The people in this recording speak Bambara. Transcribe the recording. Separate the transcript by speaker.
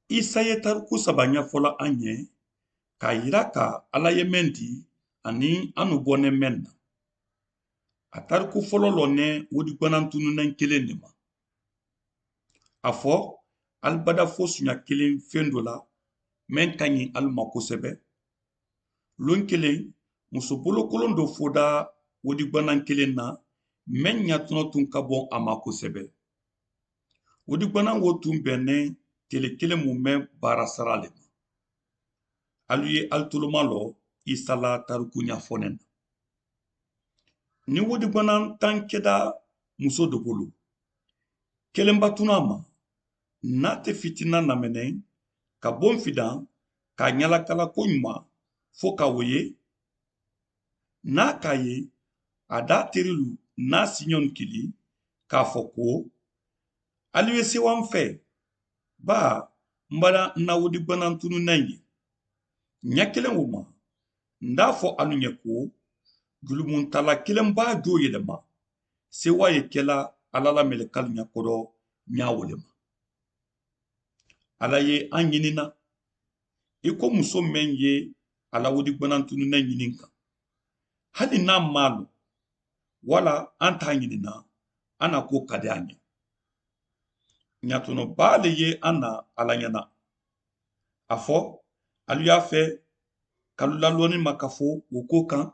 Speaker 1: Isa ye tariku saba ɲɛfɔla an ye k'a yira ka Ala ye mɛn di ani an n'u bɔnɛ mɛn na. A tariku fɔlɔ lɔnɛ wodigbanan tununnen kelen de ma. A fɔ alibada fo suɲa kelen fɛn dɔ la mɛn ka ɲi ali ma kosɛbɛ. Lon kelen muso bolokolon dɔ fɔda wodigbanan kelen na mɛn ɲatɔnɔ tun ka bɔn a ma kosɛbɛ. Wodigbanan wo tun bɛnnen tele kelen mun mɛn baara sara le ma. Alu ye alitoloma lɔ Isa la tariku ɲafɔnɛ na. Ni wodigbanan tan kɛda muso dɔ bolo, kelenba tun'a ma n'a tɛ fitina namɛnɛ ka bon fidan k'a ɲalakala ko ɲuman fo ka o ye n'a k'a ye a da terilu n'a siɲɔnu kili k'a fɔ ko alu ye sewa n fɛ ba n bala n na wodigbanan tununnen ye ɲɛ kelen o ma n t'a fɔ alu ɲɛ ko jurumuntala kelen b'a jo yɛlɛma sewa ye kɛla Ala la mɛlɛkalu ɲɛkɔrɔ ɲa wole ma. Ala ye an ɲinina i ko muso mɛn ye a la wodigbanan tununnen ɲinin kan hali n'a m'a lɔ wala an t'a ɲinina an na ko ka di an ye. Ɲatɔnɔba le ye an na Ala ɲɛna. A fɔ alu y'a fɛ kalo lalɔnni ma ka fɔ o ko kan